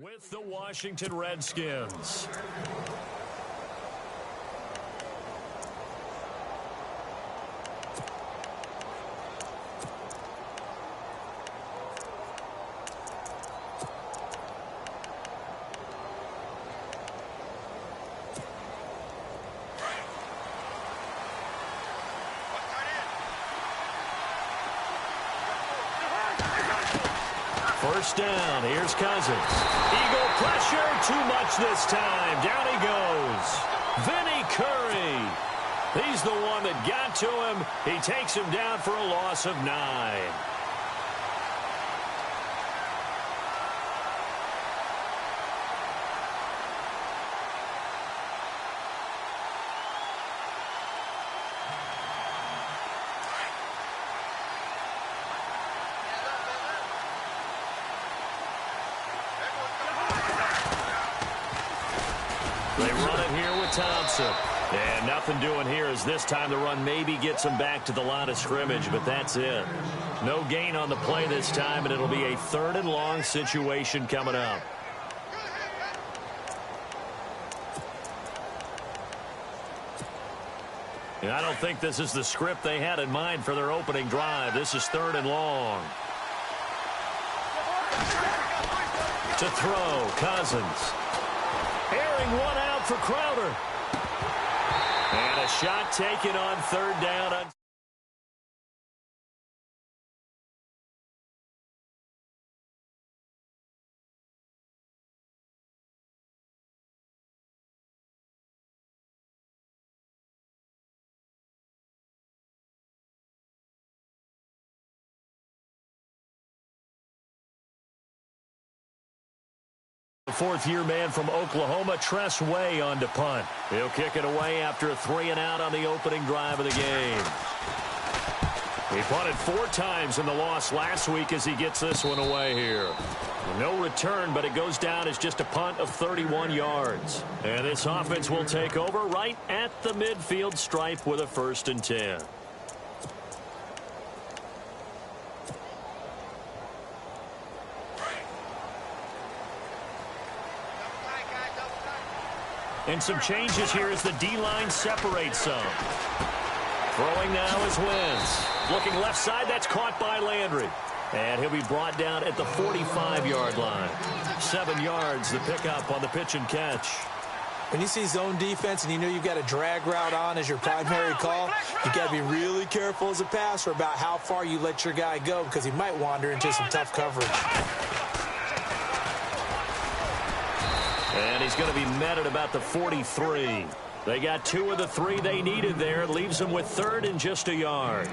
with the Washington Redskins. First down, here's Cousins. Eagle pressure, too much this time. Down he goes. Vinny Curry. He's the one that got to him. He takes him down for a loss of 9. They run it here with Thompson. And nothing doing here as this time the run maybe gets him back to the line of scrimmage, but that's it. No gain on the play this time, and it'll be a 3rd and long situation coming up. And I don't think this is the script they had in mind for their opening drive. This is 3rd and long. To throw, Cousins. Airing one out for Crowder. And a shot taken on 3rd down. The 4th-year man from Oklahoma, Tress Way, on to punt. He'll kick it away after a 3-and-out on the opening drive of the game. He punted 4 times in the loss last week as he gets this one away here. No return, but it goes down as just a punt of 31 yards. And this offense will take over right at the midfield stripe with a 1st and 10. And some changes here as the D-line separates some. Throwing now is Wentz. Looking left side, that's caught by Landry. And he'll be brought down at the 45-yard line. 7 yards, the pickup on the pitch and catch. When you see zone defense and you know you've got a drag route on as your primary call, you've got to be really careful as a passer about how far you let your guy go because he might wander into some tough coverage. And he's going to be met at about the 43. They got 2 of the 3 they needed there. Leaves them with 3rd and just a yard.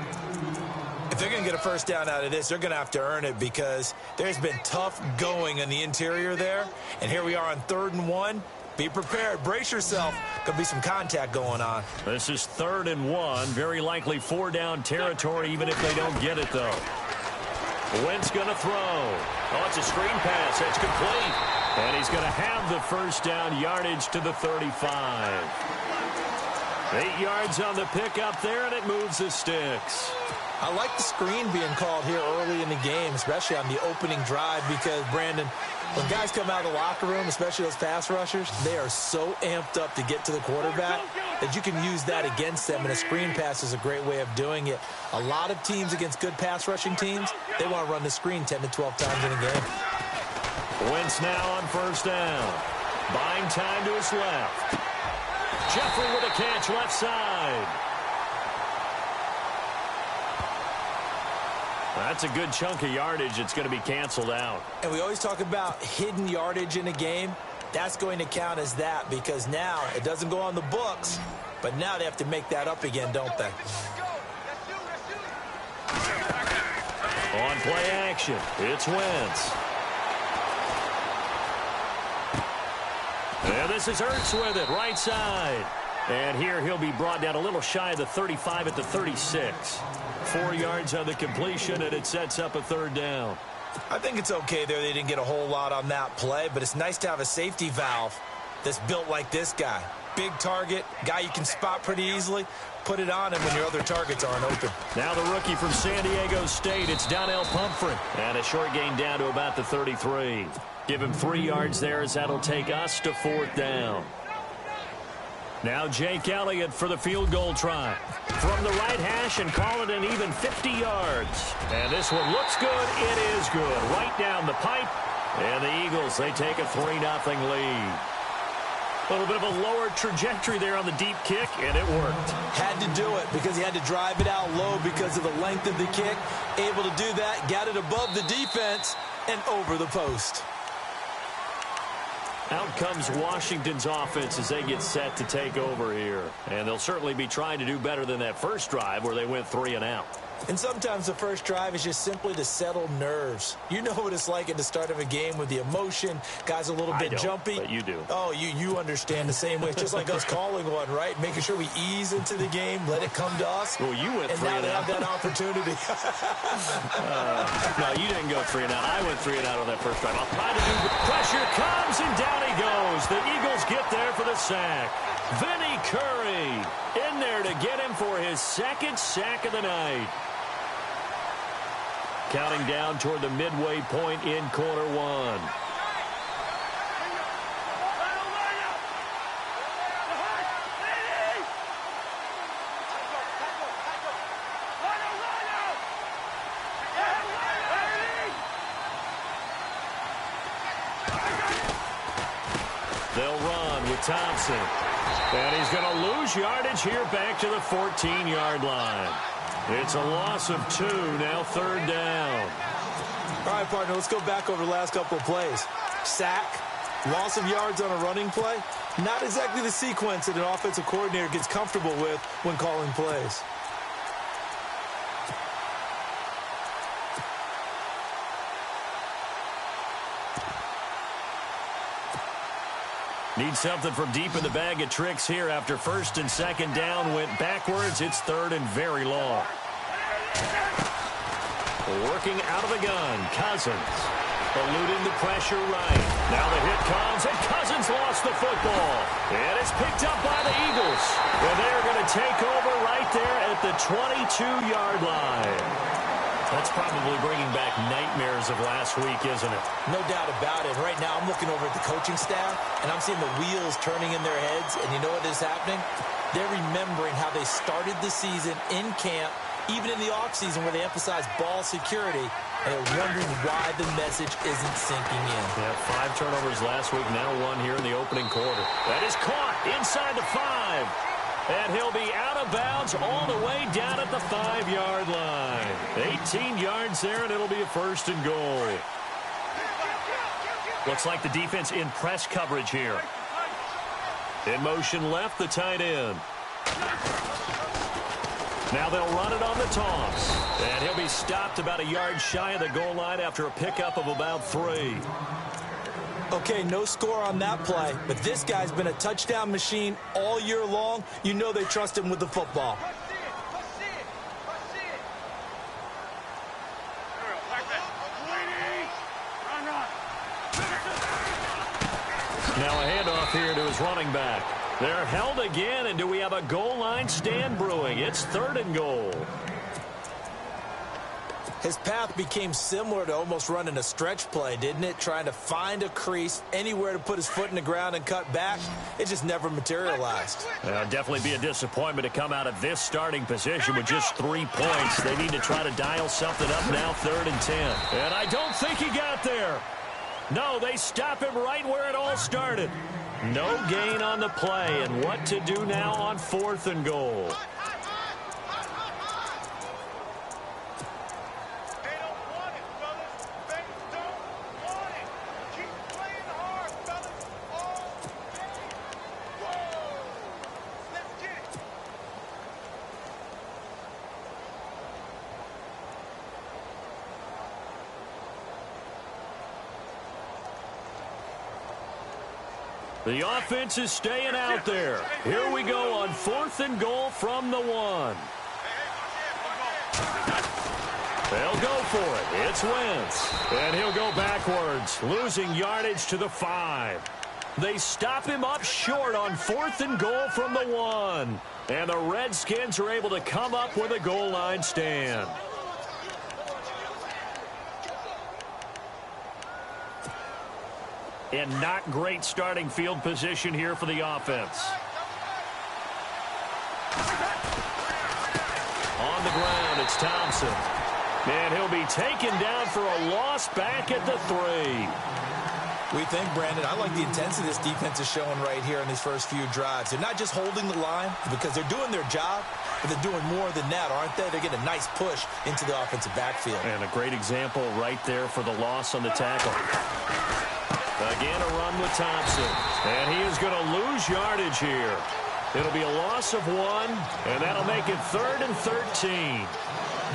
If they're going to get a 1st down out of this, they're going to have to earn it because there's been tough going in the interior there. And here we are on 3rd and 1. Be prepared. Brace yourself. Could be some contact going on. This is 3rd and 1. Very likely 4-down territory even if they don't get it, though. Wentz going to throw. Oh, it's a screen pass. It's complete. And he's going to have the 1st down yardage to the 35. 8 yards on the pickup there, and it moves the sticks. I like the screen being called here early in the game, especially on the opening drive, because, Brandon, when guys come out of the locker room, especially those pass rushers, they are so amped up to get to the quarterback that you can use that against them, and a screen pass is a great way of doing it. A lot of teams against good pass rushing teams, they want to run the screen 10 to 12 times in a game. Wentz now on 1st down. Buying time to his left. Jeffrey with a catch left side. That's a good chunk of yardage. It's going to be canceled out. And we always talk about hidden yardage in a game. That's going to count as that because now it doesn't go on the books, but now they have to make that up again, don't they? On play action, it's Wentz. And this is Ertz with it, right side. And here he'll be brought down a little shy of the 35 at the 36. 4 yards on the completion, and it sets up a 3rd down. I think it's okay there. They didn't get a whole lot on that play, but it's nice to have a safety valve that's built like this guy. big target, guy you can spot pretty easily. Put it on him when your other targets aren't open. Now the rookie from San Diego State, it's Donnell Pumphrey. And a short gain down to about the 33. Give him 3 yards there as that'll take us to 4th down. Now Jake Elliott for the field goal try. From the right hash and call it an even 50 yards. And this one looks good. It is good. Right down the pipe. And the Eagles, they take a 3-0 lead. A little bit of a lower trajectory there on the deep kick, and it worked. Had to do it because he had to drive it out low because of the length of the kick. Able to do that, got it above the defense, and over the post. Out comes Washington's offense as they get set to take over here. And they'll certainly be trying to do better than that first drive where they went 3 and out. And sometimes the first drive is just simply to settle nerves. You know what it's like at the start of a game with the emotion. Guys a little bit jumpy. But you do. Oh, you understand the same way. It's just like us calling one, right? Making sure we ease into the game, let it come to us. Well, you went 3 and out. And now they have that opportunity. No, you didn't go 3 and out. I went 3 and out on that first drive. I'll try to do the pressure comes, and down he goes. The Eagles get there for the sack. Vinny Curry in there to get him for his 2nd sack of the night. Counting down toward the midway point in quarter 1. They'll run with Thompson. And he's going to lose yardage here back to the 14-yard line. It's a loss of 2, now 3rd down. All right, partner, let's go back over the last couple of plays. Sack, loss of yards on a running play. Not exactly the sequence that an offensive coordinator gets comfortable with when calling plays. Need something from deep in the bag of tricks here after 1st and 2nd down went backwards. It's 3rd and very long. Working out of the gun, Cousins. Eluding the pressure right. Now the hit comes, and Cousins lost the football. And it's picked up by the Eagles. And they're going to take over right there at the 22-yard line. That's probably bringing back nightmares of last week, isn't it? No doubt about it. Right now, I'm looking over at the coaching staff, and I'm seeing the wheels turning in their heads. And you know what is happening? They're remembering how they started the season in camp, even in the offseason where they emphasized ball security, and they're wondering why the message isn't sinking in. Yeah, 5 turnovers last week, now 1 here in the opening quarter. That is caught inside the 5. And he'll be out of bounds all the way down at the 5-yard line. 18 yards there, and it'll be a 1st and goal. Looks like the defense in press coverage here. In motion left, the tight end. Now they'll run it on the toss. And he'll be stopped about a yard shy of the goal line after a pickup of about 3. Okay, no score on that play, but this guy's been a touchdown machine all year long. You know they trust him with the football. Now a handoff here to his running back. They're held again, and do we have a goal line stand brewing? It's 3rd and goal. His path became similar to almost running a stretch play, didn't it? Trying to find a crease, anywhere to put his foot in the ground and cut back. It just never materialized. Definitely be a disappointment to come out of this starting position with just 3 points. They need to try to dial something up now, 3rd and 10. And I don't think he got there. No, they stop him right where it all started. No gain on the play, and what to do now on 4th and goal. The offense is staying out there. Here we go on 4th and goal from the 1. They'll go for it. It's Wentz. And he'll go backwards, losing yardage to the 5. They stop him up short on 4th and goal from the 1. And the Redskins are able to come up with a goal line stand. And not great starting field position here for the offense. On the ground, it's Thompson. And he'll be taken down for a loss back at the 3. We think, Brandon, I like the intensity this defense is showing right here in these first few drives. They're not just holding the line because they're doing their job, but they're doing more than that, aren't they? They're getting a nice push into the offensive backfield. And a great example right there for the loss on the tackle. Again, a run with Thompson. And he is going to lose yardage here. It'll be a loss of 1, and that'll make it 3rd and 13.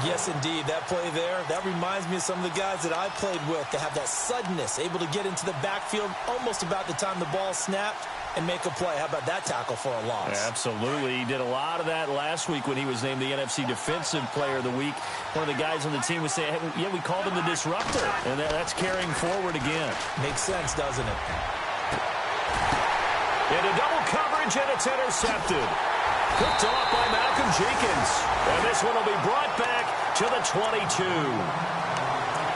Yes, indeed. That play there, that reminds me of some of the guys that I played with that have that suddenness, able to get into the backfield almost about the time the ball snapped and make a play. How about that tackle for a loss? Absolutely. He did a lot of that last week when he was named the NFC Defensive Player of the Week. One of the guys on the team was saying, hey, yeah, we called him the disruptor, and that's carrying forward again. Makes sense, doesn't it? Into double coverage, and it's intercepted. Picked off by Malcolm Jenkins. And this one will be brought back to the 22.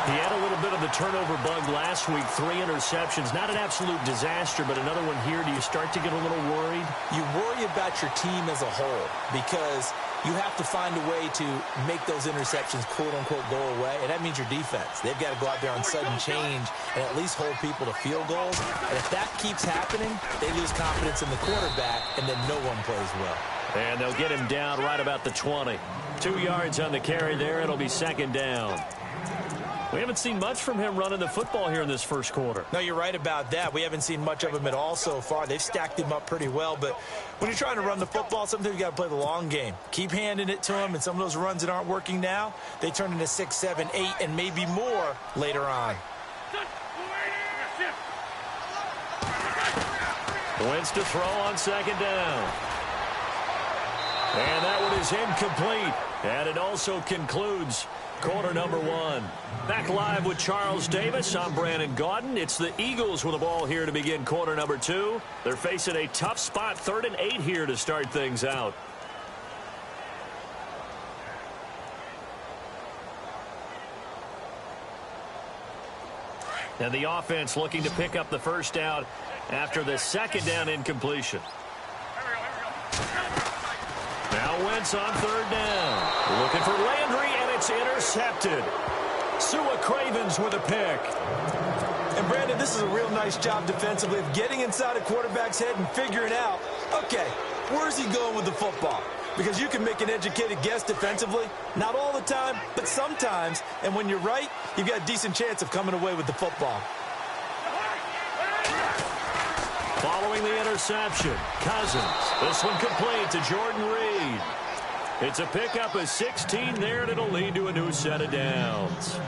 He had a little bit of the turnover bug last week. 3 interceptions. Not an absolute disaster, but another one here. Do you start to get a little worried? You worry about your team as a whole because you have to find a way to make those interceptions, quote-unquote, go away, and that means your defense. They've got to go out there on sudden change and at least hold people to field goals. And if that keeps happening, they lose confidence in the quarterback, and then no one plays well. And they'll get him down right about the 20. 2 yards on the carry there. It'll be 2nd down. We haven't seen much from him running the football here in this first quarter. No, you're right about that. We haven't seen much of him at all so far. They've stacked him up pretty well, but when you're trying to run the football, sometimes you got to play the long game. Keep handing it to him, and some of those runs that aren't working now, they turn into 6, 7, 8, and maybe more later on. Wentz to throw on 2nd down. And that one is incomplete. And it also concludes quarter number 1. Back live with Charles Davis. I'm Brandon Gaudin. It's the Eagles with the ball here to begin quarter number 2. They're facing a tough spot, 3rd and 8 here to start things out. And the offense looking to pick up the first down after the 2nd down incompletion. Now Wentz on 3rd down. Looking for Landry, and it's intercepted. Sua Cravens with a pick. And, Brandon, this is a real nice job defensively of getting inside a quarterback's head and figuring out, okay, where's he going with the football? Because you can make an educated guess defensively. Not all the time, but sometimes. And when you're right, you've got a decent chance of coming away with the football. Following the interception, Cousins. This one complete to Jordan Reed. It's a pickup of 16 there, and it'll lead to a new set of downs.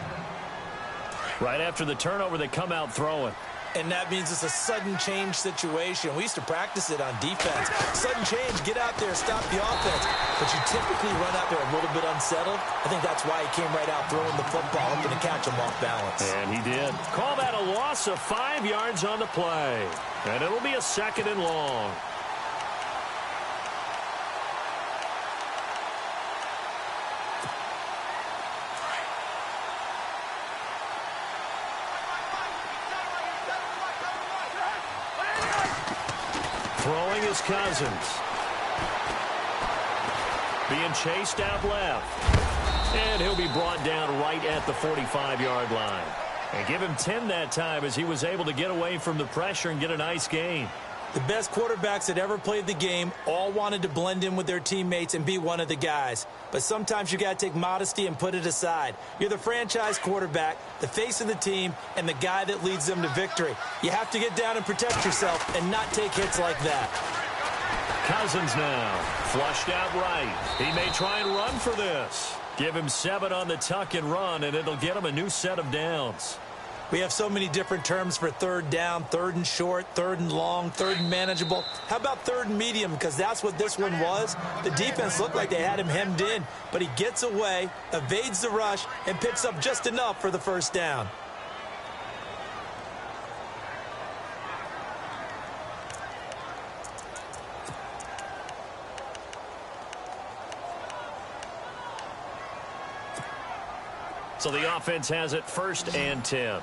Right after the turnover, they come out throwing. And that means it's a sudden change situation. We used to practice it on defense. Sudden change, get out there, stop the offense. But you typically run out there a little bit unsettled. I think that's why he came right out throwing the football, hoping to catch him off balance. And he did. Call that a loss of 5 yards on the play. And it'll be a 2nd and long. Throwing is Cousins. Being chased out left. And he'll be brought down right at the 45-yard line. And give him 10 that time as he was able to get away from the pressure and get a nice gain. The best quarterbacks that ever played the game all wanted to blend in with their teammates and be one of the guys. But sometimes you got to take modesty and put it aside. You're the franchise quarterback, the face of the team, and the guy that leads them to victory. You have to get down and protect yourself and not take hits like that. Cousins now, flushed out right. He may try and run for this. Give him 7 on the tuck and run, and it'll get him a new set of downs. We have so many different terms for 3rd down, 3rd and short, 3rd and long, 3rd and manageable. How about 3rd and medium? Because that's what this one was. The defense looked like they had him hemmed in, but he gets away, evades the rush, and picks up just enough for the first down. So the offense has it 1st and 10.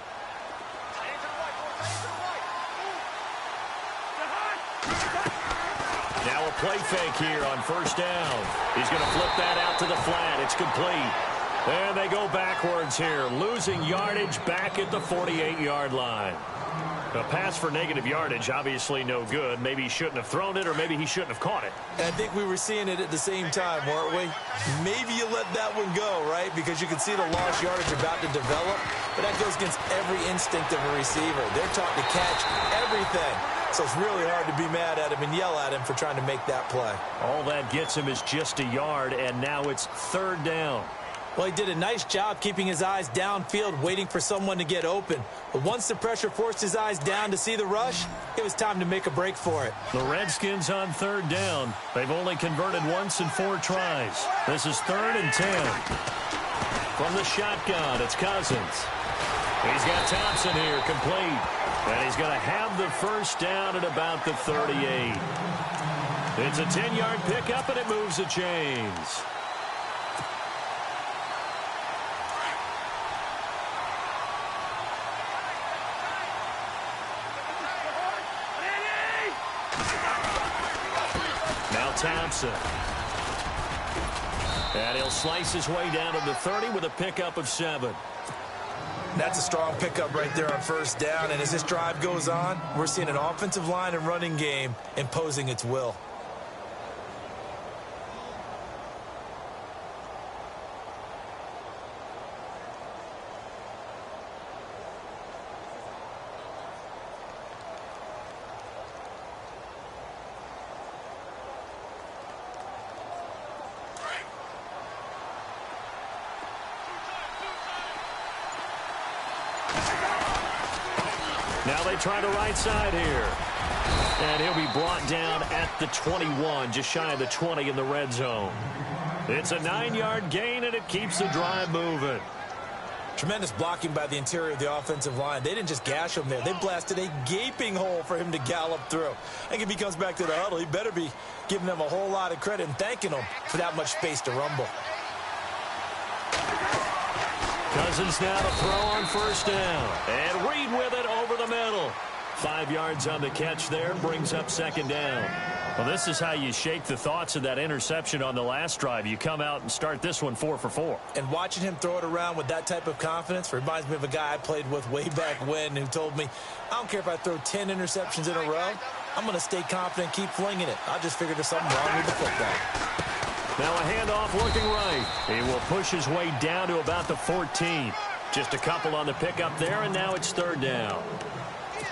Now a play fake here on 1st down. He's going to flip that out to the flat. It's complete. And they go backwards here, losing yardage back at the 48-yard line. A pass for negative yardage, obviously no good. Maybe he shouldn't have thrown it, or maybe he shouldn't have caught it. And I think we were seeing it at the same time, weren't we? Maybe you let that one go, right? Because you can see the lost yardage about to develop. But that goes against every instinct of a receiver. They're taught to catch everything. So it's really hard to be mad at him and yell at him for trying to make that play. All that gets him is just a yard, and now it's 3rd down. Well, he did a nice job keeping his eyes downfield, waiting for someone to get open. But once the pressure forced his eyes down to see the rush, it was time to make a break for it. The Redskins on 3rd down. They've only converted once in 4 tries. This is 3rd and 10. From the shotgun, it's Cousins. He's got Thompson here, complete. And he's going to have the 1st down at about the 38. It's a 10-yard pickup, and it moves the chains. Now Thompson. And he'll slice his way down to the 30 with a pickup of 7. That's a strong pickup right there on 1st down. And as this drive goes on, we're seeing an offensive line and running game imposing its will. Now they try the right side here. And he'll be brought down at the 21, just shy of the 20 in the red zone. It's a 9-yard gain, and it keeps the drive moving. Tremendous blocking by the interior of the offensive line. They didn't just gash him there. They blasted a gaping hole for him to gallop through. I think if he comes back to the huddle, he better be giving them a whole lot of credit and thanking them for that much space to rumble. Cousins now to throw on 1st down. And Reed with it over the middle. 5 yards on the catch there, brings up 2nd down. Well, this is how you shake the thoughts of that interception on the last drive. You come out and start this one 4 for 4. And watching him throw it around with that type of confidence reminds me of a guy I played with way back when who told me, I don't care if I throw 10 interceptions in a row. I'm going to stay confident, keep flinging it. I just figured there's something wrong with the football. Now a handoff looking right. He will push his way down to about the 14. Just a couple on the pickup there, and now it's 3rd down.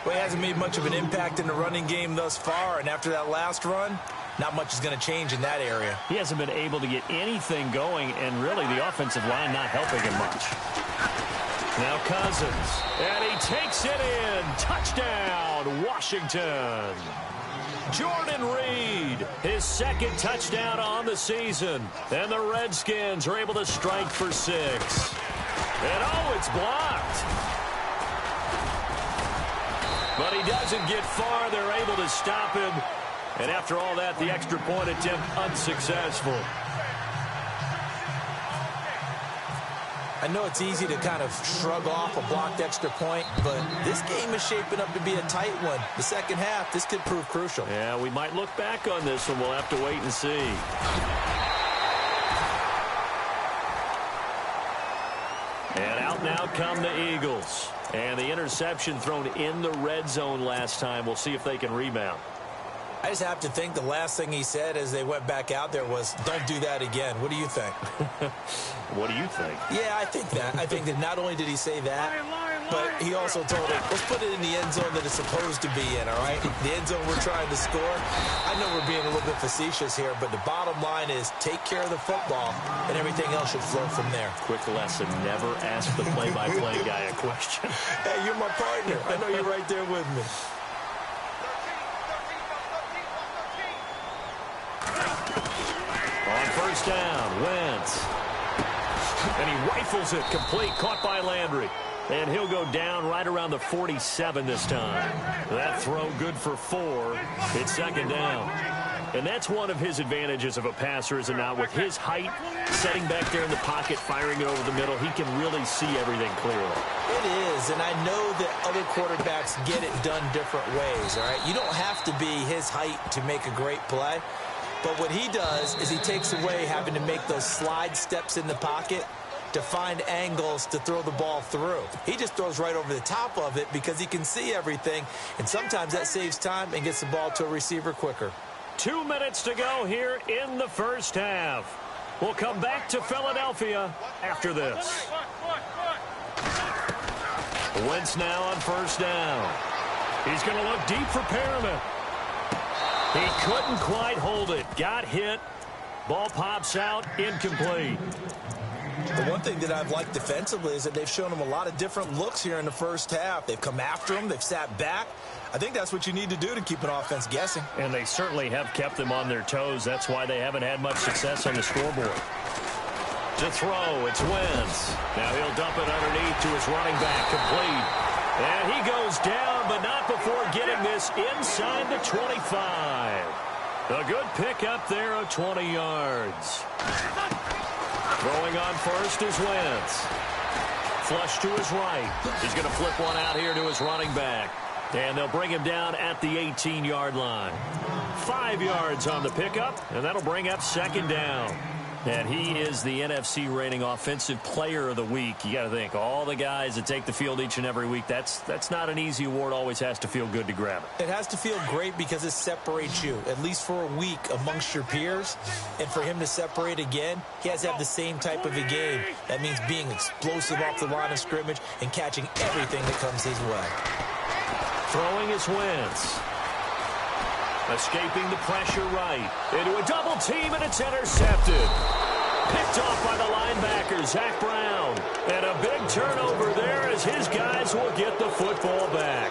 Well, he hasn't made much of an impact in the running game thus far, and after that last run, not much is going to change in that area. He hasn't been able to get anything going, and really the offensive line not helping him much. Now Cousins, and he takes it in. Touchdown, Washington. Jordan Reed, his 2nd touchdown on the season. And the Redskins are able to strike for 6. And oh, it's blocked. But he doesn't get far. They're able to stop him. And after all that, the extra point attempt unsuccessful. I know it's easy to kind of shrug off a blocked extra point, but this game is shaping up to be a tight one. The 2nd half, this could prove crucial. Yeah, we might look back on this one. We'll have to wait and see. And out now come the Eagles. And the interception thrown in the red zone last time. We'll see if they can rebound. I just have to think the last thing he said as they went back out there was, don't do that again. What do you think? What do you think? Yeah, I think that. I think that not only did he say that, but he also told it, let's put it in the end zone that it's supposed to be in, all right? The end zone we're trying to score. I know we're being a little bit facetious here, but the bottom line is take care of the football, and everything else should flow from there. Quick lesson, never ask the play-by-play guy a question. Hey, you're my partner. I know you're right there with me. On 1st down, Wentz. And he rifles it complete, caught by Landry. And he'll go down right around the 47 this time. That throw good for 4. It's 2nd down. And that's one of his advantages of a passer, is it not? With his height, setting back there in the pocket, firing it over the middle, he can really see everything clearly. It is, and I know that other quarterbacks get it done different ways, all right? You don't have to be his height to make a great play, but what he does is he takes away having to make those slide steps in the pocket to find angles to throw the ball through. He just throws right over the top of it because he can see everything, and sometimes that saves time and gets the ball to a receiver quicker. 2 minutes to go here in the first half. We'll come back to Philadelphia after this. Wentz now on first down. He's going to look deep for Perriman. He couldn't quite hold it. Got hit. Ball pops out, incomplete. The one thing that I've liked defensively is that they've shown him a lot of different looks here in the first half. They've come after him. They've sat back. I think that's what you need to do to keep an offense guessing. And they certainly have kept them on their toes. That's why they haven't had much success on the scoreboard. To throw, it's Wentz. Now he'll dump it underneath to his running back, complete. And he goes down, but not before getting this inside the 25. A good pickup there of 20 yards. Throwing on first is Wentz. Flush to his right. He's going to flip one out here to his running back. And they'll bring him down at the 18-yard line. 5 yards on the pickup, and that'll bring up second down. And he is the NFC reigning offensive player of the week. You got to think, all the guys that take the field each and every week, that's not an easy award. Always has to feel good to grab it. It has to feel great because it separates you, at least for a week, amongst your peers. And for him to separate again, he has to have the same type of a game. That means being explosive off the line of scrimmage and catching everything that comes his way. Throwing is Wentz. Escaping the pressure right. Into a double team, and it's intercepted. Picked off by the linebacker, Zach Brown. And a big turnover there as his guys will get the football back.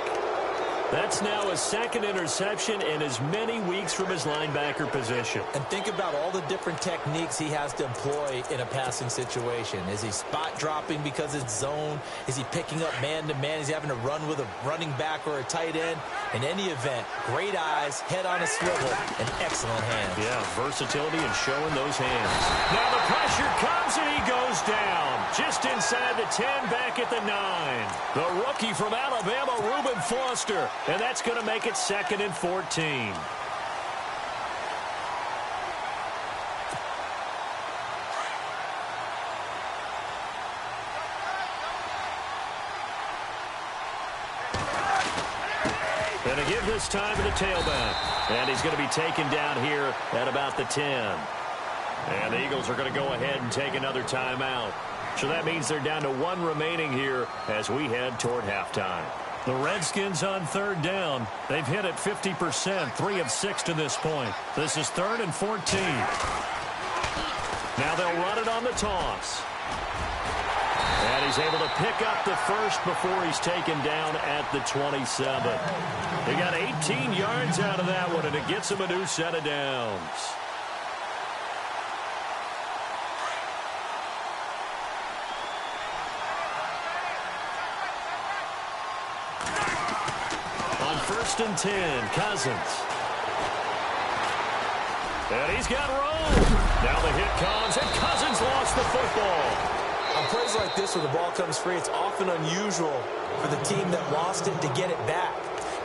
That's now his second interception in as many weeks from his linebacker position. And think about all the different techniques he has to employ in a passing situation. Is he spot dropping because it's zone? Is he picking up man-to-man? Is he having to run with a running back or a tight end? In any event, great eyes, head on a swivel, and excellent hands. Yeah, versatility and showing those hands. Now the pressure comes and he goes down. Just inside the 10, back at the 9. The rookie from Alabama, Reuben Foster. And that's going to make it 2nd and 14. Going to give this time to the tailback. And he's going to be taken down here at about the 10. And the Eagles are going to go ahead and take another timeout. So that means they're down to 1 remaining here as we head toward halftime. The Redskins on 3rd down. They've hit it 50%, 3 of 6 to this point. This is 3rd and 14. Now they'll run it on the toss. And he's able to pick up the first before he's taken down at the 27. They got 18 yards out of that one, and it gets him a new set of downs. On 1st and 10, Cousins. And he's got room. Now the hit comes, and Cousins lost the football. On plays like this where the ball comes free, it's often unusual for the team that lost it to get it back.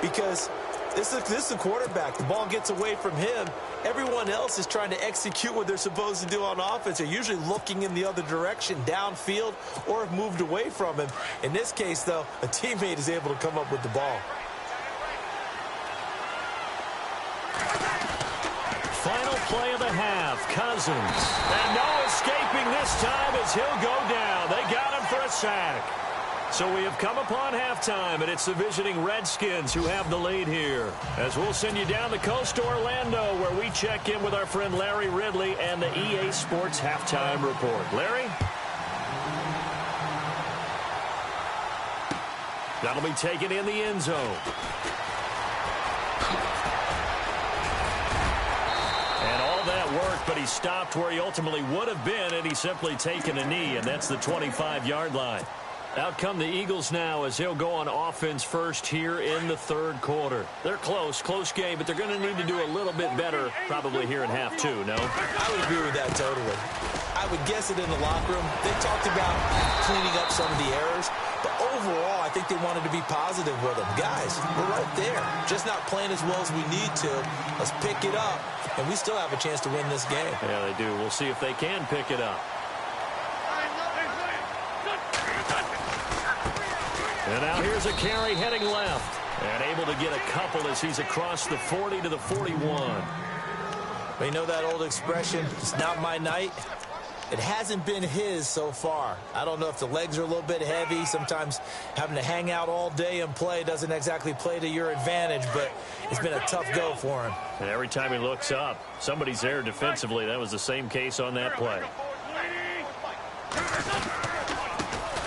Because this is the quarterback. The ball gets away from him. Everyone else is trying to execute what they're supposed to do on offense. They're usually looking in the other direction, downfield, or have moved away from him. In this case, though, a teammate is able to come up with the ball. Final play of the half, Cousins. And no escaping this time as he'll go down. They got him for a sack. So we have come upon halftime, and it's the visiting Redskins who have the lead here. As we'll send you down the coast to Orlando, where we check in with our friend Larry Ridley and the EA Sports Halftime Report. Larry? That'll be taken in the end zone. That worked, but he stopped where he ultimately would have been, and he's simply taken a knee, and that's the 25-yard line. Out come the Eagles now as they'll go on offense first here in the third quarter. They're close game, but they're going to need to do a little bit better probably here in half two, no? I would agree with that totally. I would guess it in the locker room. They talked about cleaning up some of the errors, but overall, I think they wanted to be positive with them. Guys, we're right there. Just not playing as well as we need to. Let's pick it up, and we still have a chance to win this game. Yeah, they do. We'll see if they can pick it up. And now here's a carry heading left. And able to get a couple as he's across the 40 to the 41. Well, you know that old expression, it's not my night? It hasn't been his so far. I don't know if the legs are a little bit heavy. Sometimes having to hang out all day and play doesn't exactly play to your advantage, but it's been a tough go for him. And every time he looks up, somebody's there defensively. That was the same case on that play.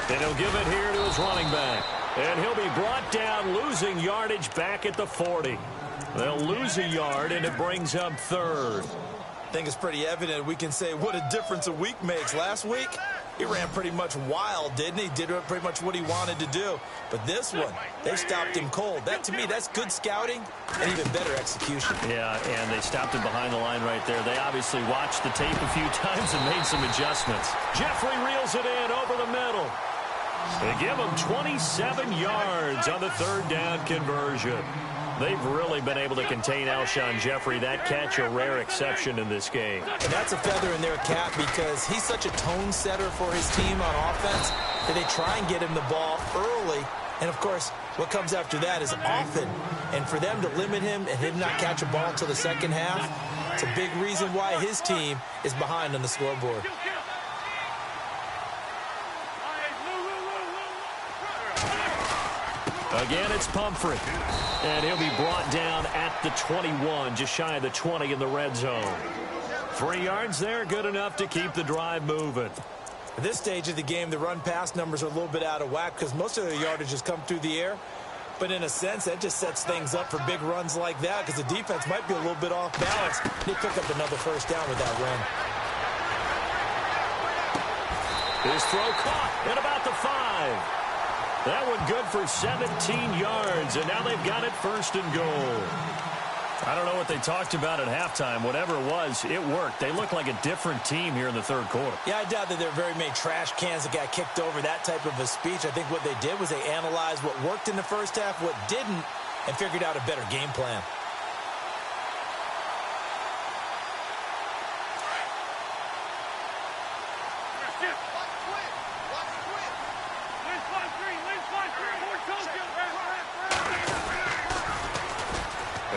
And he'll give it here to his running back. And he'll be brought down, losing yardage back at the 40. They'll lose a yard, and it brings up third. I think it's pretty evident we can say what a difference a week makes. Last week, he ran pretty much wild, didn't he? Did pretty much what he wanted to do. But this one, they stopped him cold. That, to me, that's good scouting and even better execution. Yeah, and they stopped him behind the line right there. They obviously watched the tape a few times and made some adjustments. Jeffrey reels it in over the middle. They give him 27 yards on the third down conversion. They've really been able to contain Alshon Jeffrey. That catch a rare exception in this game. And that's a feather in their cap because he's such a tone setter for his team on offense that they try and get him the ball early. And, of course, what comes after that is often. And for them to limit him and him not catch a ball until the second half, it's a big reason why his team is behind on the scoreboard. Again, it's Pumphrey. And he'll be brought down at the 21, just shy of the 20 in the red zone. 3 yards there, good enough to keep the drive moving. At this stage of the game, the run-pass numbers are a little bit out of whack because most of their yardage has come through the air. But in a sense, that just sets things up for big runs like that because the defense might be a little bit off balance. They pick up another first down with that run. His throw caught at about the 5. That one good for 17 yards, and now they've got it first and goal. I don't know what they talked about at halftime. Whatever it was, it worked. They look like a different team here in the third quarter. Yeah, I doubt that there are very many trash cans that got kicked over, that type of a speech. I think what they did was they analyzed what worked in the first half, what didn't, and figured out a better game plan.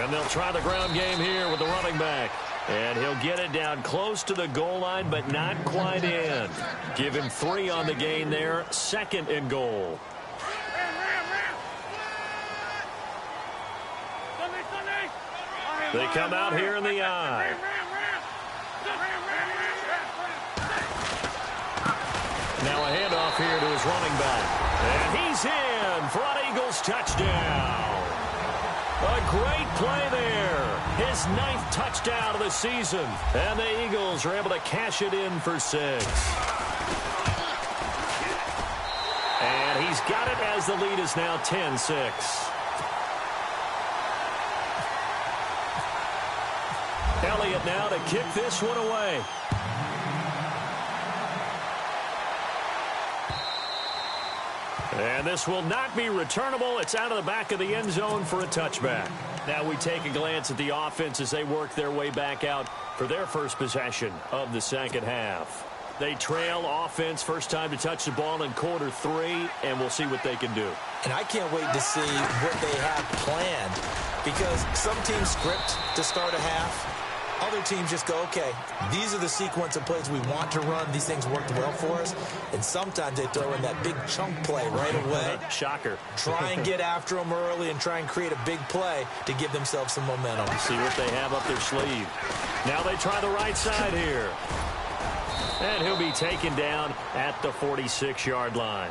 And they'll try the ground game here with the running back. And he'll get it down close to the goal line, but not quite in. Give him 3 on the gain there. Second and goal. They come out here in the eye. Now a handoff here to his running back. And he's in for an Eagles touchdown. A great play there. His 9th touchdown of the season. And the Eagles are able to cash it in for 6. And he's got it as the lead is now 10-6. Elliott now to kick this one away. And this will not be returnable. It's out of the back of the end zone for a touchback. Now we take a glance at the offense as they work their way back out for their first possession of the second half. They trail offense, first time to touch the ball in quarter 3, and we'll see what they can do. And I can't wait to see what they have planned because some teams script to start a half. Other teams just go, okay, these are the sequence of plays we want to run. These things worked well for us. And sometimes they throw in that big chunk play right away. Shocker. Try and get after them early and try and create a big play to give themselves some momentum. See what they have up their sleeve. Now they try the right side here. And he'll be taken down at the 46-yard line.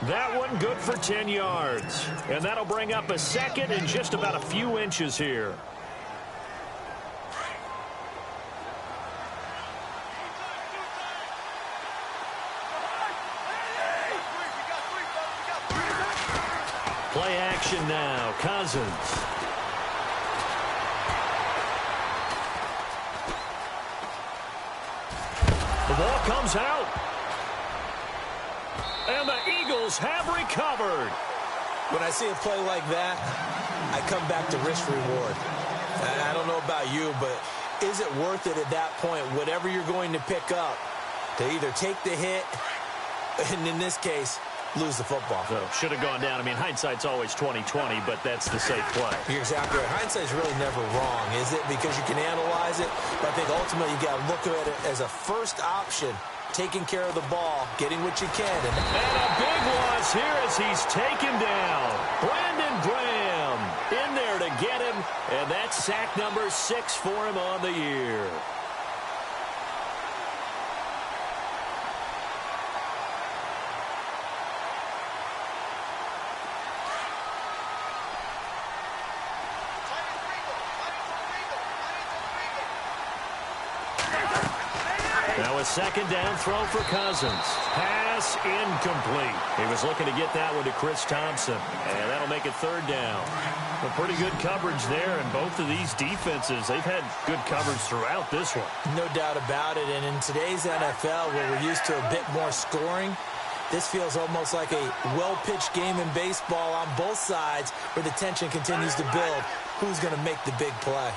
That one good for 10 yards. And that'll bring up a second in just about a few inches here. Play action now. Cousins. The ball comes out. And the Eagles have recovered. When I see a play like that, I come back to risk-reward. I don't know about you, but is it worth it at that point, whatever you're going to pick up, to either take the hit, and in this case, lose the football? So, should have gone down. I mean, hindsight's always 20/20, but that's the safe play. You're exactly right. Hindsight's really never wrong, is it? Because you can analyze it, but I think ultimately you got to look at it as a first option, taking care of the ball, getting what you can. And a big loss here as he's taken down. Brandon Graham in there to get him, and that's sack number 6 for him on the year. Now a second down throw for Cousins. Pass incomplete. He was looking to get that one to Chris Thompson. And that'll make it third down. A pretty good coverage there, and both of these defenses, they've had good coverage throughout this one. No doubt about it. And in today's NFL, where we're used to a bit more scoring, this feels almost like a well-pitched game in baseball on both sides where the tension continues to build. Who's going to make the big play?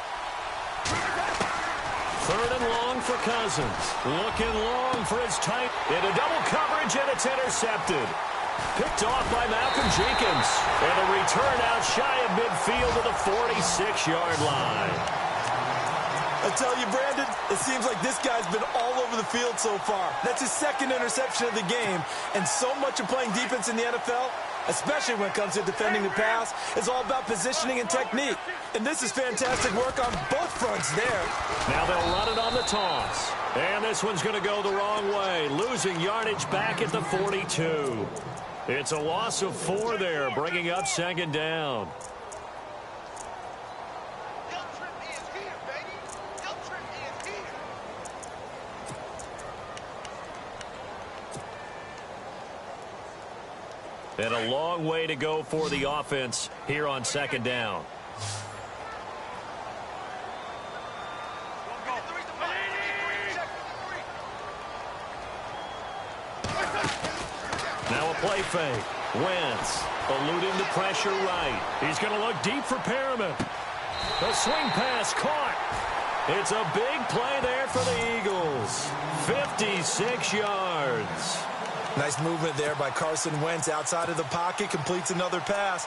Third and long for Cousins. Looking long for his tight. Into double coverage, and it's intercepted. Picked off by Malcolm Jenkins. And a return out shy of midfield to the 46-yard line. I tell you, Brandon, it seems like this guy's been all over the field so far. That's his second interception of the game. And so much of playing defense in the NFL, especially when it comes to defending the pass, is all about positioning and technique. And this is fantastic work on both fronts there. Now they'll run it on the toss. And this one's going to go the wrong way. Losing yardage back at the 42. It's a loss of 4 there, bringing up second down. And a long way to go for the offense here on second down. Now a play fake. Wentz eluding the pressure right. He's going to look deep for Perriman. The swing pass caught. It's a big play there for the Eagles. 56 yards. Nice movement there by Carson Wentz outside of the pocket, completes another pass.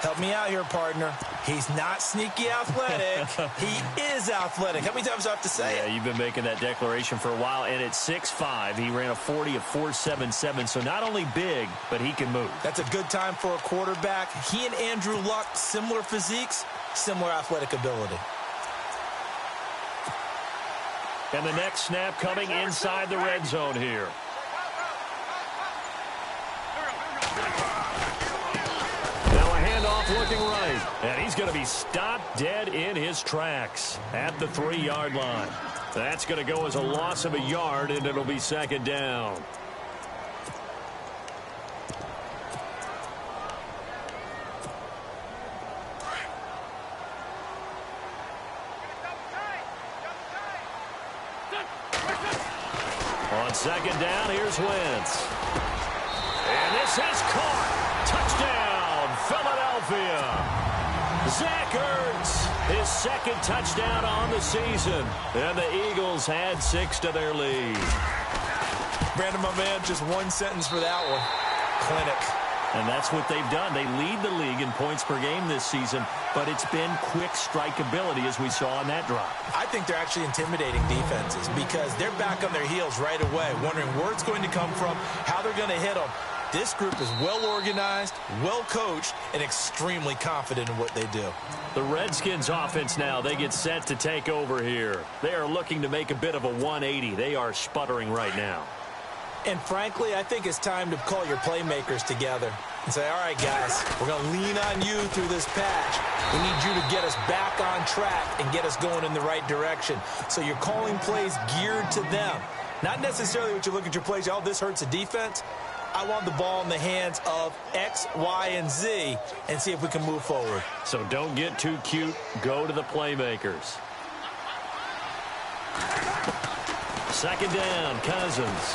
Help me out here, partner. He's not sneaky athletic. He is athletic. How many times do I have to say it? Yeah, you've been making that declaration for a while, and at 6'5", he ran a 40 of 4.77, so not only big, but he can move. That's a good time for a quarterback. He and Andrew Luck, similar physiques, similar athletic ability. And the next snap coming inside the red zone here. Looking right, and he's going to be stopped dead in his tracks at the 3-yard line. That's going to go as a loss of a yard, and it'll be second down. On second down, here's Wentz. And this is caught. Touchdown, Philadelphia. Zach Ertz, his second touchdown on the season. And the Eagles had 6 to their lead. Brandon, my man, just one sentence for that one. Clinic. And that's what they've done. They lead the league in points per game this season, but it's been quick strikeability as we saw in that drive. I think they're actually intimidating defenses because they're back on their heels right away, wondering where it's going to come from, how they're going to hit them. This group is well organized, well coached, and extremely confident in what they do. The Redskins offense now, they get set to take over here. They are looking to make a bit of a 180. They are sputtering right now. And frankly, I think it's time to call your playmakers together and say, all right, guys, we're going to lean on you through this patch. We need you to get us back on track and get us going in the right direction. So you're calling plays geared to them. Not necessarily what you look at your plays, oh, this hurts the defense. I want the ball in the hands of X, Y, and Z and see if we can move forward. So don't get too cute. Go to the playmakers. Second down, Cousins.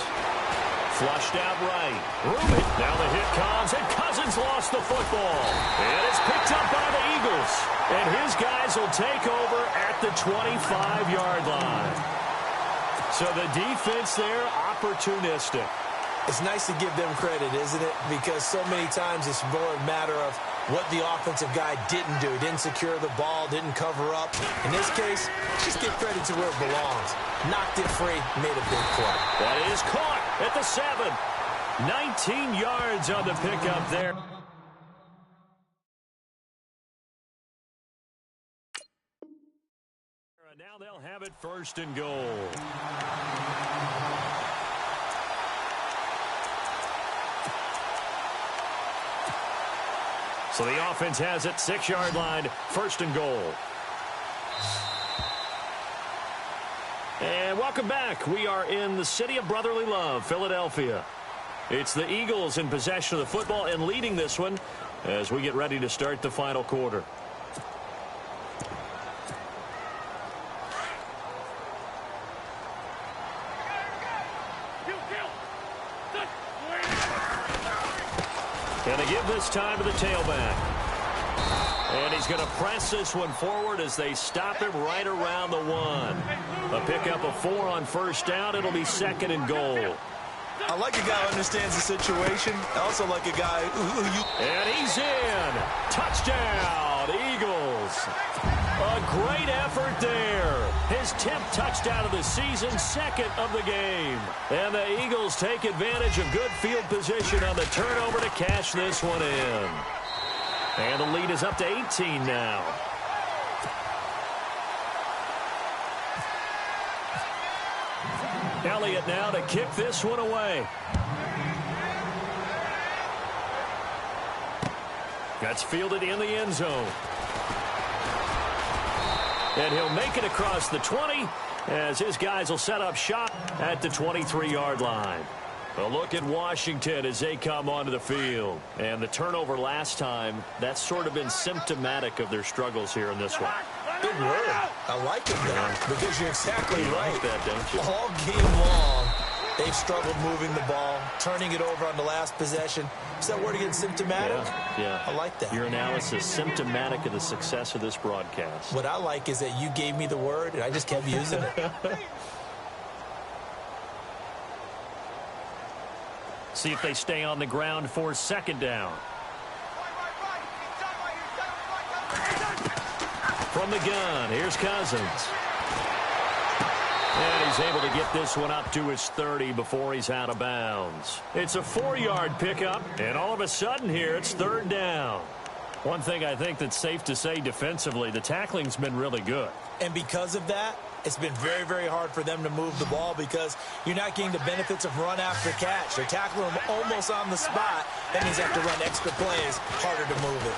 Flushed out right. Room it. Now the hit comes, and Cousins lost the football. And it's picked up by the Eagles. And his guys will take over at the 25-yard line. So the defense there, opportunistic. It's nice to give them credit, isn't it? Because so many times it's more a matter of what the offensive guy didn't do. He didn't secure the ball, didn't cover up. In this case, just give credit to where it belongs. Knocked it free, made a big play. That is caught at the 7. 19 yards on the pickup there. Now they'll have it first and goal. So the offense has it, 6-yard line, first and goal. And welcome back. We are in the city of brotherly love, Philadelphia. It's the Eagles in possession of the football and leading this one as we get ready to start the final quarter. And they give this time to the tailback. And he's going to press this one forward as they stop him right around the 1. A pickup of 4 on first down. It'll be second and goal. I like a guy who understands the situation. I also like a guy who And he's in. Touchdown, Eagles. A great effort there. His 10th touchdown of the season, second of the game. And the Eagles take advantage of good field position on the turnover to cash this one in. And the lead is up to 18 now. Elliott now to kick this one away. That's fielded in the end zone. And he'll make it across the 20 as his guys will set up shop at the 23-yard line. A look at Washington as they come onto the field. And the turnover last time, that's sort of been symptomatic of their struggles here in this one. Big word. I like it, though, because you're exactly right. Like that, don't you? All game long, they've struggled moving the ball, turning it over on the last possession. Is that word again, symptomatic? Yeah. I like that. Your analysis, symptomatic of the success of this broadcast. What I like is that you gave me the word, and I just kept using it. See if they stay on the ground for second down. From the gun, here's Cousins. And he's able to get this one up to his 30 before he's out of bounds. It's a 4-yard pickup, and all of a sudden here, it's third down. One thing I think that's safe to say defensively, the tackling's been really good. And because of that, it's been very, very hard for them to move the ball because you're not getting the benefits of run after catch. They're tackling him almost on the spot. That means they have to run extra plays, harder to move it.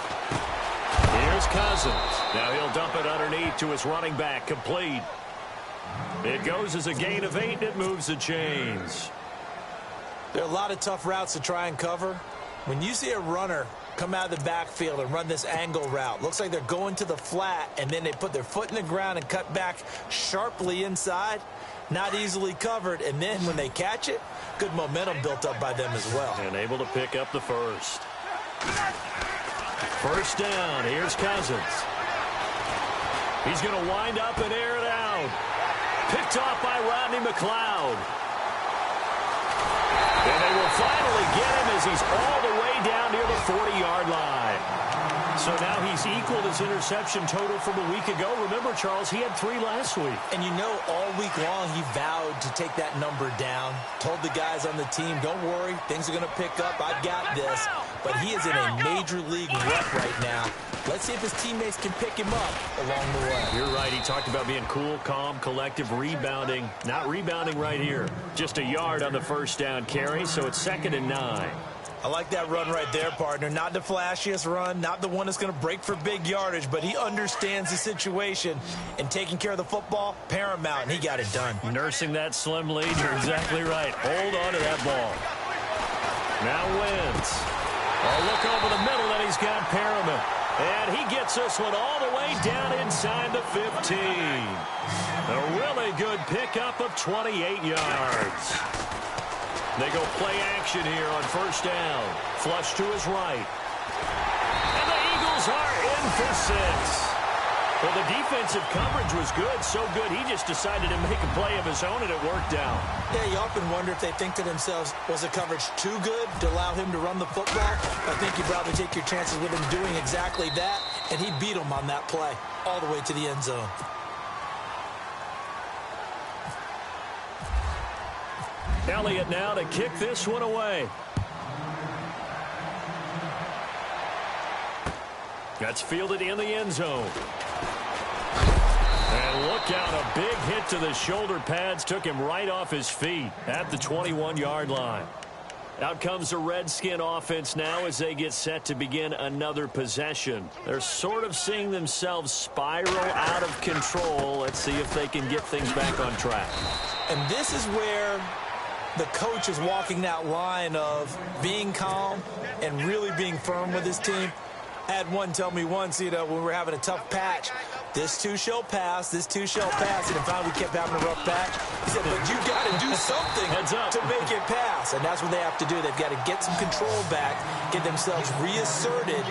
Here's Cousins. Now he'll dump it underneath to his running back, complete. It goes as a gain of 8, and it moves the chains. There are a lot of tough routes to try and cover. When you see a runner come out of the backfield and run this angle route, looks like they're going to the flat, and then they put their foot in the ground and cut back sharply inside. Not easily covered, and then when they catch it, good momentum built up by them as well. And able to pick up the first. First down, here's Cousins. He's going to wind up and air it out. Picked off by Rodney McLeod. And they will finally get him as he's all the way down near the 40-yard line. So now he's equaled his interception total from a week ago. Remember, Charles, he had 3 last week. And you know, all week long he vowed to take that number down. Told the guys on the team, don't worry, things are going to pick up. I've got this. But he is in a major league rut right now. Let's see if his teammates can pick him up along the way. You're right. He talked about being cool, calm, collective, rebounding. Not rebounding right here. Just a yard on the first down carry, so it's 2nd and 9. I like that run right there, partner. Not the flashiest run, not the one that's going to break for big yardage, but he understands the situation, and taking care of the football, paramount, and he got it done. Nursing that slim lead, you're exactly right. Hold on to that ball. Now Wentz. A look over the middle, and he's got Perriman. And he gets this one all the way down inside the 15. A really good pickup of 28 yards. They go play action here on first down. Flush to his right. And the Eagles are in for 6. Well, the defensive coverage was good, so good he just decided to make a play of his own, and it worked out. Yeah, you often wonder if they think to themselves, was the coverage too good to allow him to run the football? I think you probably take your chances with him doing exactly that, and he beat him on that play all the way to the end zone. Elliott now to kick this one away. That's fielded in the end zone. And look out, a big hit to the shoulder pads took him right off his feet at the 21-yard line. Out comes the Redskin offense now as they get set to begin another possession. They're sort of seeing themselves spiral out of control. Let's see if they can get things back on track. And this is where the coach is walking that line of being calm and really being firm with his team. I had one tell me once, when we were having a tough patch, this too shall pass, this too shall pass, and finally we kept having a rough patch. He said, but you got to do something to make it pass, and that's what they have to do. They've got to get some control back, get themselves reasserted,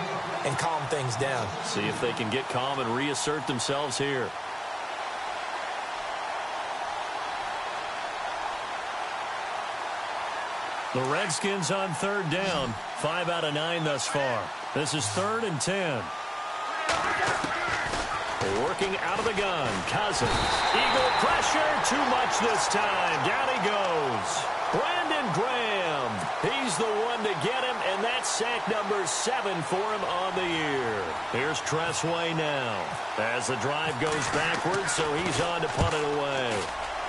and calm things down. See if they can get calm and reassert themselves here. The Redskins on third down. 5 out of 9 thus far. This is 3rd and 10. Working out of the gun. Cousins. Eagle pressure. Too much this time. Down he goes. Brandon Graham. He's the one to get him, and that's sack number 7 for him on the year. Here's Tressway now. As the drive goes backwards, so he's on to punt it away.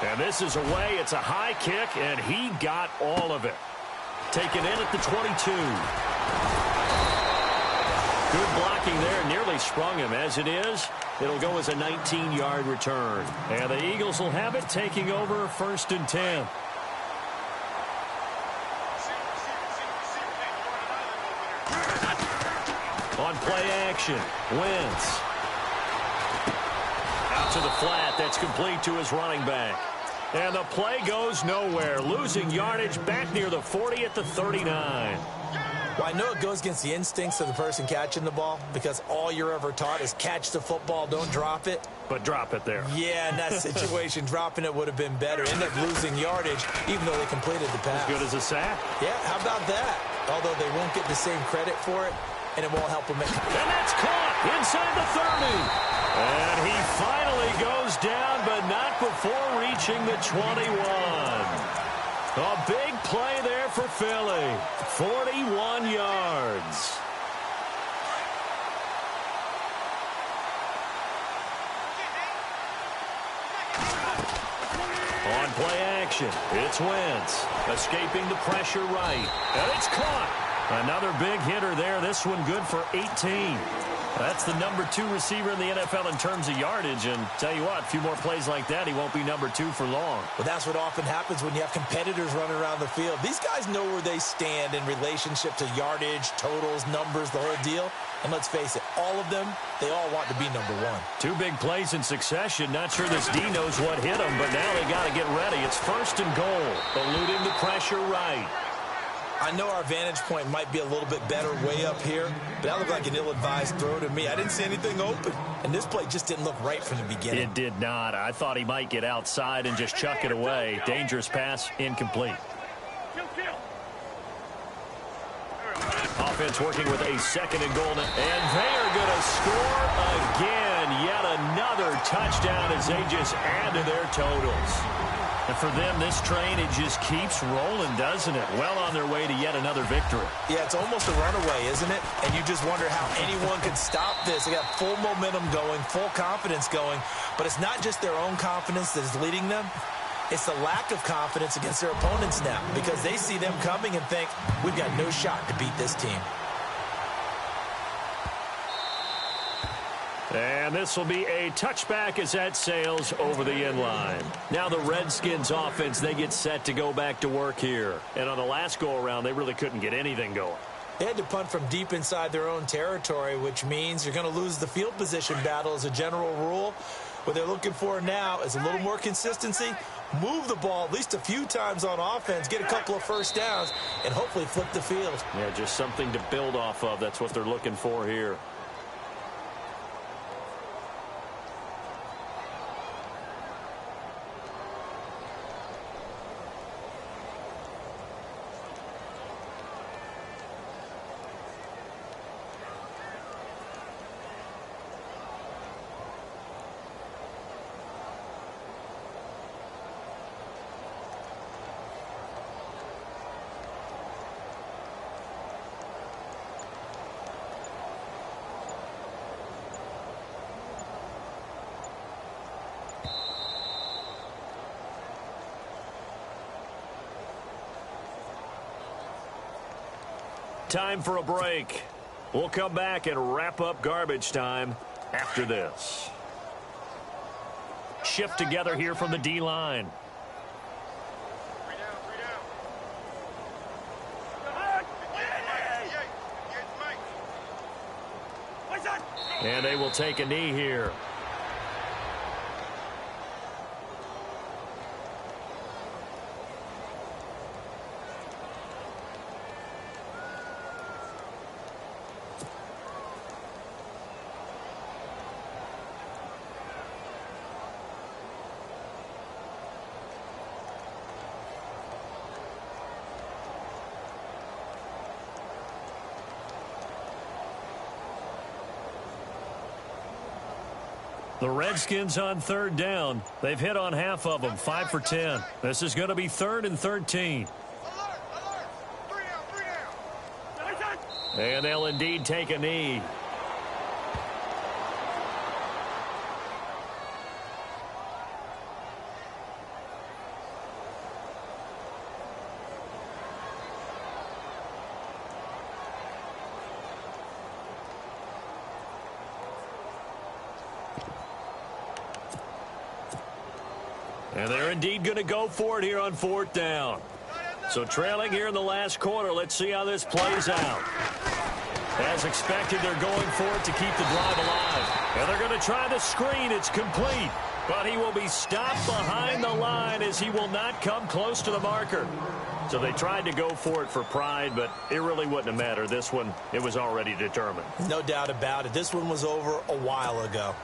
And this is away. It's a high kick, and he got all of it. Taken in at the 22. Good blocking there. Nearly sprung him. As it is, it'll go as a 19-yard return. And the Eagles will have it, taking over 1st and 10. On play action, Wentz. Out to the flat. That's complete to his running back. And the play goes nowhere. Losing yardage back near the 40 at the 39. Well, I know it goes against the instincts of the person catching the ball because all you're ever taught is catch the football, don't drop it. But drop it there. Yeah, in that situation, dropping it would have been better. End up losing yardage, even though they completed the pass. As good as a sack. Yeah, how about that? Although they won't get the same credit for it, and it won't help them. And that's caught inside the 30. And he finally goes down, but not before reaching the 21. A big play there for Philly. 41 yards. On play action, it's Wentz. Escaping the pressure right. And it's caught. Another big hitter there. This one good for 18. That's the number 2 receiver in the NFL in terms of yardage. And tell you what, a few more plays like that, he won't be number 2 for long. Well, that's what often happens when you have competitors running around the field. These guys know where they stand in relationship to yardage, totals, numbers, the whole deal. And let's face it, all of them, they all want to be number 1. 2 big plays in succession. Not sure this D knows what hit him, but now they got to get ready. It's 1st and goal. Eluding the pressure right. I know our vantage point might be a little bit better way up here, but that looked like an ill-advised throw to me. I didn't see anything open, and this play just didn't look right from the beginning. It did not. I thought he might get outside and just chuck it away. Dangerous pass, incomplete. Offense working with a 2nd and goal, and they are going to score again. Yet another touchdown as they just add to their totals. And for them, this train, it just keeps rolling, doesn't it? Well on their way to yet another victory. Yeah, it's almost a runaway, isn't it? And you just wonder how anyone could stop this. They got full momentum going, full confidence going. But it's not just their own confidence that is leading them. It's the lack of confidence against their opponents now because they see them coming and think, we've got no shot to beat this team. And this will be a touchback as that sails over the end line. Now the Redskins offense, they get set to go back to work here. And on the last go-around, they really couldn't get anything going. They had to punt from deep inside their own territory, which means you're going to lose the field position battle as a general rule. What they're looking for now is a little more consistency, move the ball at least a few times on offense, get a couple of first downs, and hopefully flip the field. Yeah, just something to build off of. That's what they're looking for here. Time for a break. We'll come back and wrap up garbage time after this. Shift together here from the D-line. And they will take a knee here. The Redskins on third down. They've hit on half of them, 5 for 10. This is going to be 3rd and 13. And they'll indeed take a knee. And they're indeed going to go for it here on 4th down. So trailing here in the last quarter, let's see how this plays out. As expected, they're going for it to keep the drive alive. And they're going to try the screen. It's complete. But he will be stopped behind the line as he will not come close to the marker. So they tried to go for it for pride, but it really wouldn't have mattered. This one, it was already determined. No doubt about it. This one was over a while ago.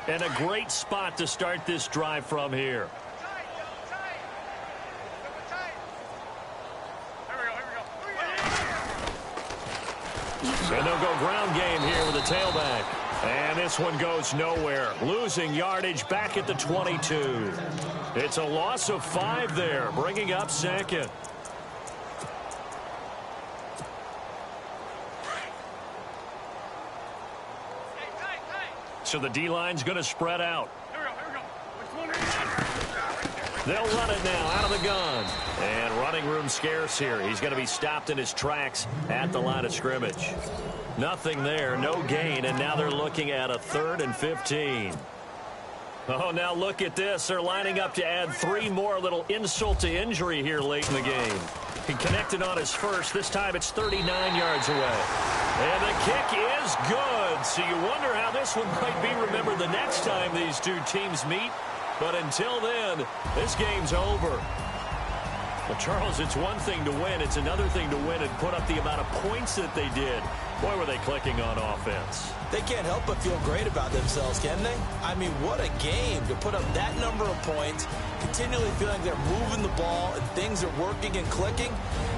And a great spot to start this drive from here. And they'll go ground game here with a tailback. And this one goes nowhere. Losing yardage back at the 22. It's a loss of 5 there, bringing up 2nd. So the D-line's going to spread out. They'll run it now out of the gun. And running room scarce here. He's going to be stopped in his tracks at the line of scrimmage. Nothing there, no gain, and now they're looking at a 3rd and 15. Oh, now look at this. They're lining up to add 3 more, little insult to injury here late in the game. He connected on his first. This time it's 39 yards away. And the kick is good. So you wonder how this one might be remembered the next time these two teams meet. But until then, this game's over. Well, Charles, it's one thing to win. It's another thing to win and put up the amount of points that they did. Boy, were they clicking on offense. They can't help but feel great about themselves, can they? I mean, what a game to put up that number of points, continually feeling they're moving the ball and things are working and clicking.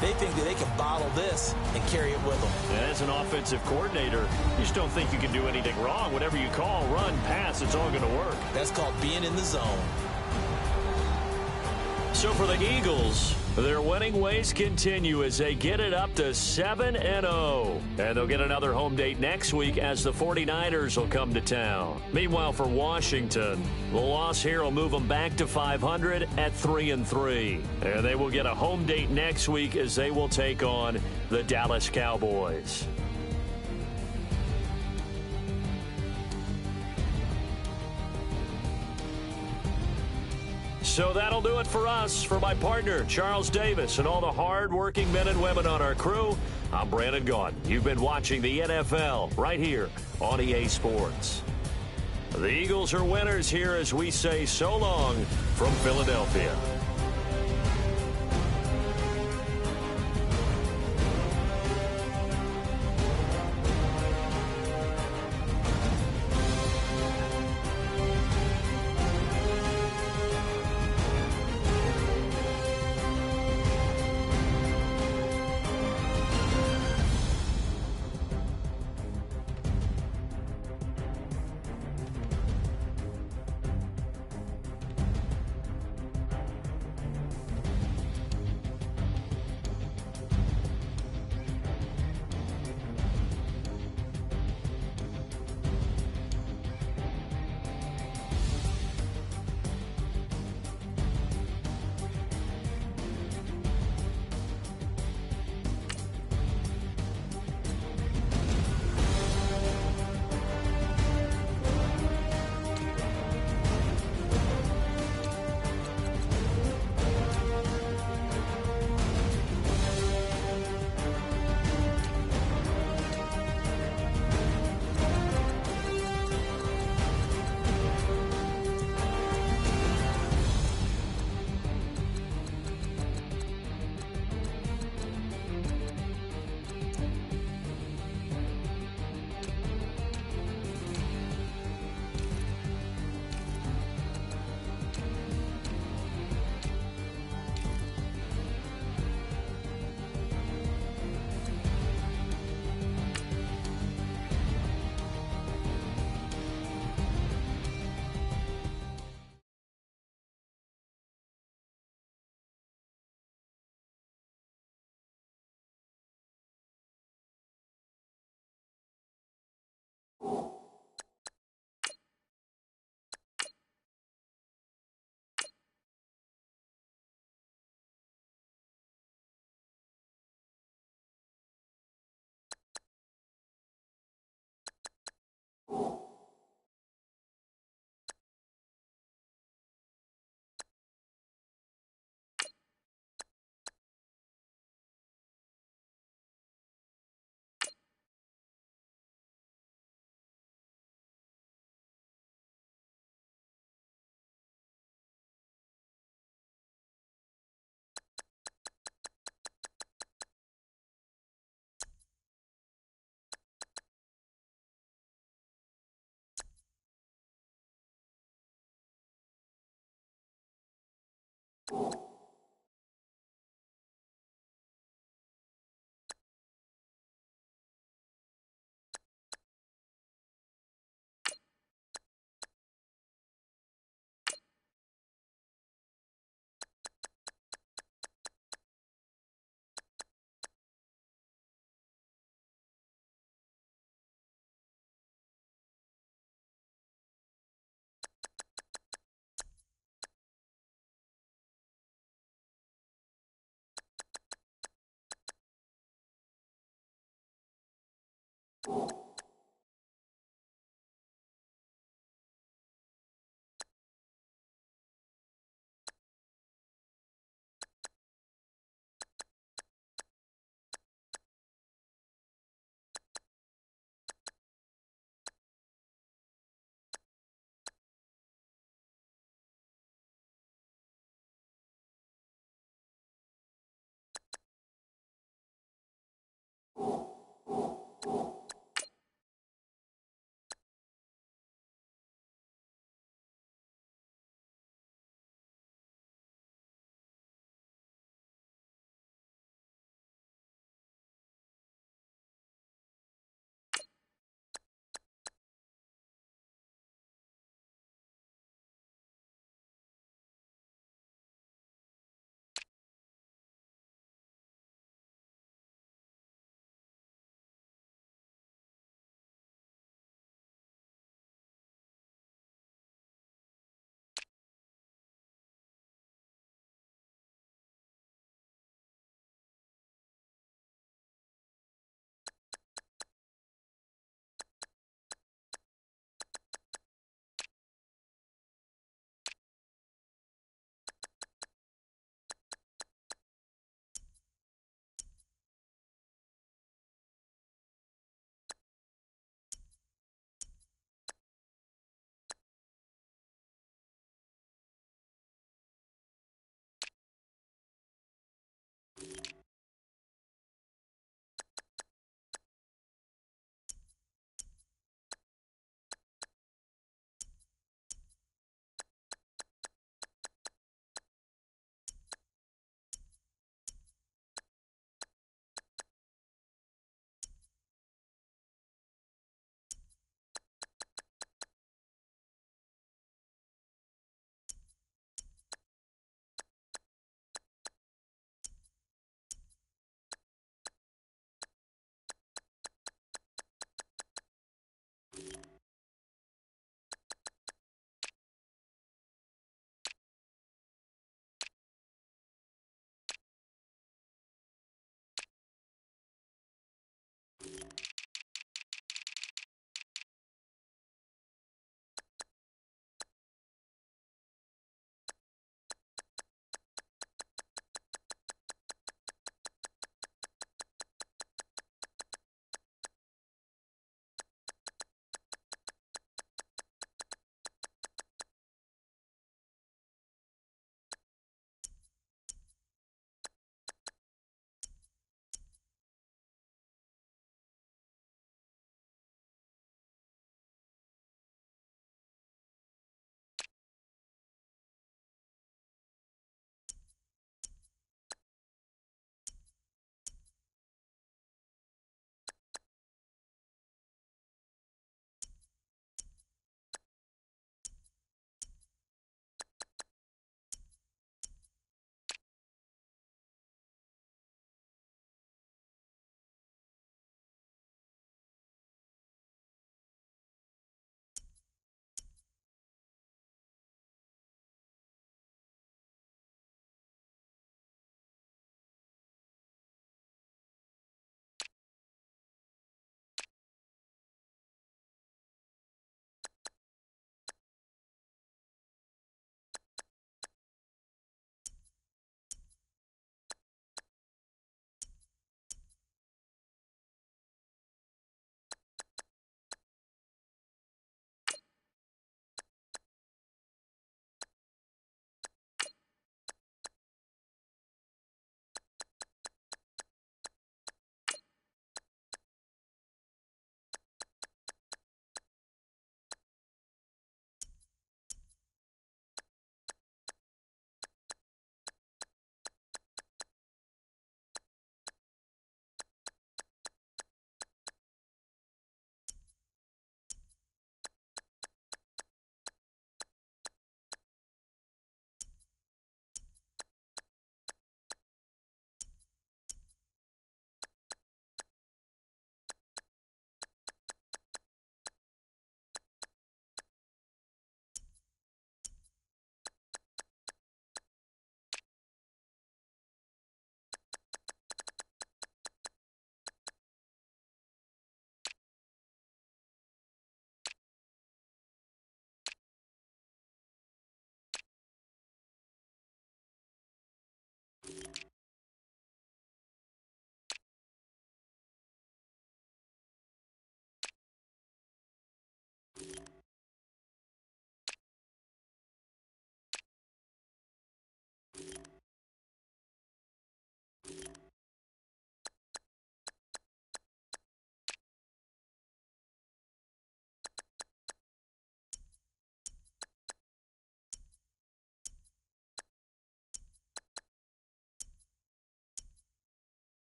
They think that they can bottle this and carry it with them. And as an offensive coordinator, you just don't think you can do anything wrong. Whatever you call, run, pass, it's all going to work. That's called being in the zone. So for the Eagles, their winning ways continue as they get it up to 7-0. And they'll get another home date next week as the 49ers will come to town. Meanwhile, for Washington, the loss here will move them back to 500 at 3-3. And they will get a home date next week as they will take on the Dallas Cowboys. So that'll do it for us. For my partner, Charles Davis, and all the hard-working men and women on our crew, I'm Brandon Gaudin. You've been watching the NFL right here on EA Sports. The Eagles are winners here as we say so long from Philadelphia.